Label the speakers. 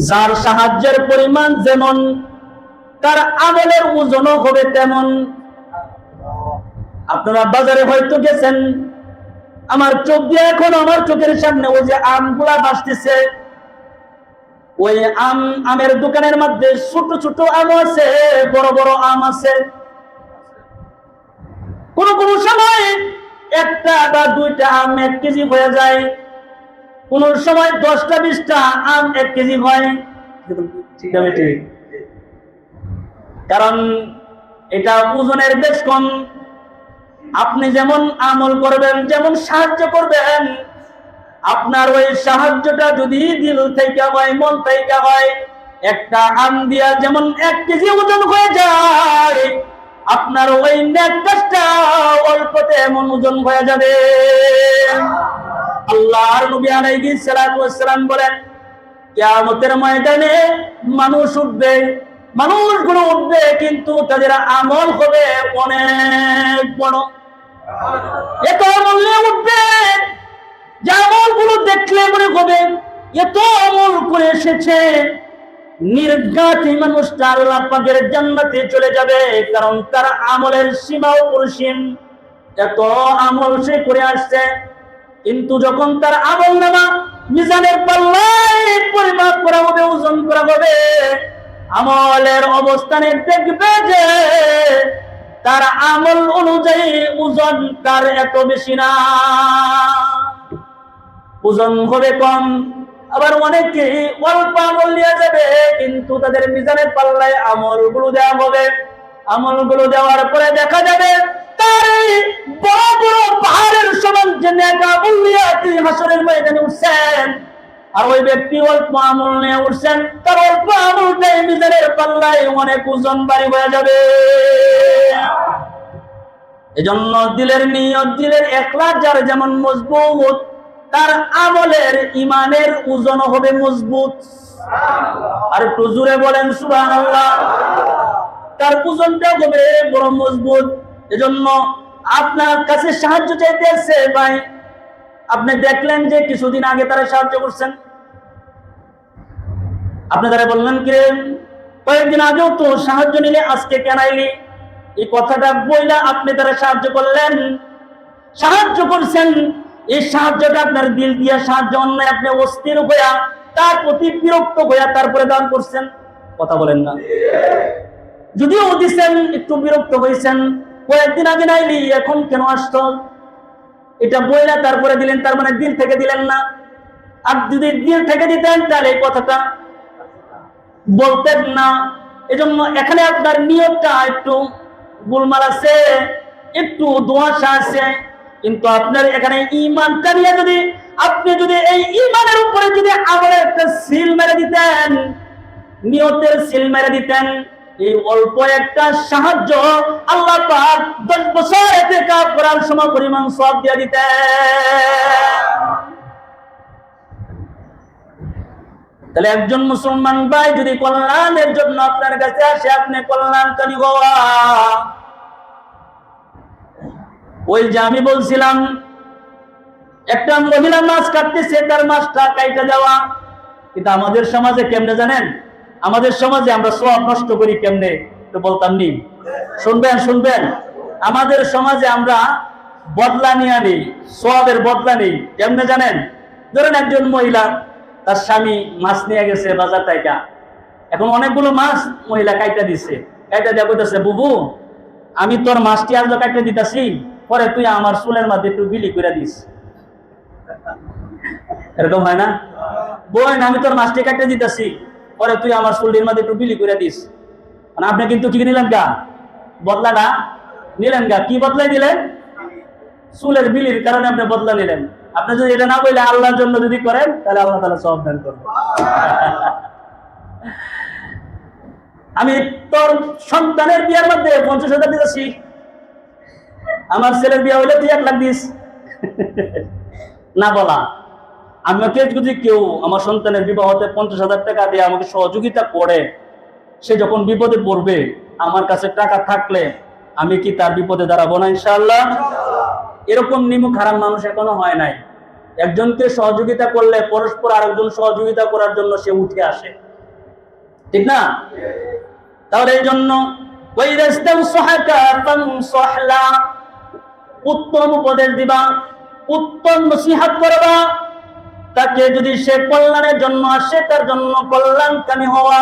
Speaker 1: যার সাহায্যের পরিমাণ যেমন তার আমলের ওজনও হবে তেমন। আপনারা বাজারে হয়তো গেছেন, আমার চোখ দিয়ে এখন আমার চোখের সামনে ওই যে আমগুলা ভাসতেছে, ওই আমের দোকানের মধ্যে ছোট ছোট আম আছে, বড় বড় আম আছে। কোন কোন সময় একটা বা দুইটা আম 1 কেজি হয়ে যায়, কোন সময় 10টা 20টা আম 1 কেজি হয়। ঠিক আছে, ঠিক। কারণ এটা ওজনের বেশ কম। আপনি যেমন আমল করবেন, যেমন সাহায্য করবেন, আপনার ওই সাহায্যটা যদি দিল থেকে হয়, মন থেকে হয়, একটা আম দিয়া যেমন 1 কেজি ওজন হয়ে যায়, আপনার ওই নেক কাজটা অল্পতে এমন ওজন হয়ে যাবে। আল্লাহর নবী আলাইহিস সালাতু ওয়াস সালাম বলেন, কিয়ামতের ময়দানে মানুষ উঠবে, মানুষগুলো উঠবে, কিন্তু তাদের আমল হবে অনেক বড়। এত আমল নিয়ে উঠবে যে আমলগুলো দেখলে মনে হবে এত আমল করে এসেছে, নির্ঘাত এই মানুষটা আল্লাহ পাকের জান্নাতে চলে যাবে, কারণ তার আমলের সীমাও অসীম। এত আমল সে করে আসছে, কিন্তু যখন তার আমলনামা মিজানের পাল্লায় পরিমাপ করা হবে, ওজন করা হবে, আমলের অবস্থানে দেখবে যে তার আমল অনুযায়ী ওজন তার এত বেশি না, ওজন হবে কম। আবার অনেকে অল্প আমল নিয়ে যাবে, কিন্তু তাদের মিজানের পাল্লায় আমলগুলো দেওয়া হবে। আমলগুলো দেওয়ার পরে দেখা যাবে তার বড় বড় পাহাড়ের সমান যে নেক আমল নিয়ে তিনি হাসরের ময়দানে উঠছেন, আর ওই ব্যক্তি অল্প আমল নিয়ে উঠছেন, তার অল্প আমলটাই মিজানের পাল্লায় অনেক ওজন ভারী হয়ে যাবে। এজন্য দিলের নিয়ত, দিলের ইখলাস যার যেমন মজবুত, তার আমলের ইমানের ওজন হবে মজবুত। আর একটু জোরে বলেন সুবহানাল্লাহ। তার ওজনটা হবে বড় মজবুত। এজন্য আপনার কাছে সাহায্য চাইতে আসছে ভাই, আপনি দেখলেন যে কিছুদিন আগে তারা সাহায্য করছেন, আপনি তারা বললেন কি কয়েকদিন আগেও তো সাহায্য নিলে, আজকে কেন আইলি? এই কথাটা বইলা আপনি তারা সাহায্য করলেন, সাহায্য করছেন, এই সাহায্যটা আপনার দিল দিয়ে সাহায্য, অন্যায় আপনি অস্থির হইয়া তার প্রতি বিরক্ত হইয়া তারপরে দান করছেন। কথা বলেন না? যদিও দিচ্ছেন, একটু বিরক্ত হয়েছেন, কয়েকদিন আগে নাইলি এখন কেন আসতো, এটা বইলা তারপরে দিলেন, তার মানে দিল থেকে দিলেন না। আর যদি দিল থেকে দিতেন তাহলে এই কথাটা বলতেন না। এজন্য এখানে আপনার নিয়তটা একটু গোলমাল আছে, একটু দোয়াশা আছে, কিন্তু আপনার এখানে ঈমানটা নিয়ে যদি আপনি যদি এই ঈমানের উপরে যদি আমলের একটা সিল মেরে দিতেন, নিয়তের সিল মেরে দিতেন, এই অল্প একটা সাহায্য আল্লাহ পাক 10 বছর ইতিকাফ করার সময় পরিমাণ সওয়াব দিয়ে দিতেন। তাহলে একজন মুসলমান ভাই যদি কল্যাণের জন্য আপনার কাছে আসে, আপনি কল্যাণকারী হওয়া। ওই যে আমি বলছিলাম একটা মহিলা মাছ কাটতেছে, তার মাছটা কাইটা যাওয়া, কিন্তু আমাদের সমাজে কেমনে জানেন? আমাদের সমাজে আমরা সওয়াব নষ্ট করি কেমনে তো বলতাম নি, শুনবেন শুনবেন। আমাদের সমাজে আমরা বদলা নিয়ে আনি, সওয়াবের বদলা নেই। কেমনে জানেন? ধরেন একজন মহিলা, তার স্বামী মাছ নিয়ে গেছে বাজার থেকে, এখন অনেকগুলো মাছ মহিলা কাইটা দিছে, কাইটা দেয়া কইতাছে, বুবু আমি তোর মাছটি আজ কাইটা দিতাছি, পরে তুই আমার চুলের মধ্যে একটু বিলি করে দিস। এরকম হয় না? বোন আমি তোর মাছটি কাইটা দিতাছি, পরে তুই আমার চুলের মধ্যে একটু বিলি করে দিস। মানে আপনি কিন্তু কি নিলেন গা? বদলাটা নিলেন গা। কি বদলাই দিলেন? চুলের বিলির কারণে আপনি বদলা নিলেন। আপনি যদি এটা না বললে আল্লাহর জন্য যদি করেন, তাহলে আল্লাহ তাআলা সওয়াব দান করবেন। আমি তোর সন্তানের বিয়ার মধ্যে 50,000 দিতেছি, আমার ছেলের বিয়া হইলে তুই 1 লাখ দিস। না বলা, আমাকে যদি কেউ আমার সন্তানের বিবাহতে 50,000 টাকা দিয়ে আমাকে সহযোগিতা করে, সে যখন বিপদে পড়বে, আমার কাছে টাকা থাকলে আমি কি তার বিপদে দাঁড়াবো না? ইনশাআল্লাহ। এরকম নিমুখ হারাম মানুষ এখনো হয় নাই। একজনকে সহযোগিতা করলে পরস্পর আরেকজন সহযোগিতা করার জন্য সে উঠে আসে। ঠিক না? তাহলে এই জন্য উত্তম উপদেশ দিবা, উত্তম নসিহত করবা, তাকে যদি সে কল্যাণের জন্য আসে তার জন্য কল্যাণকামী হওয়া।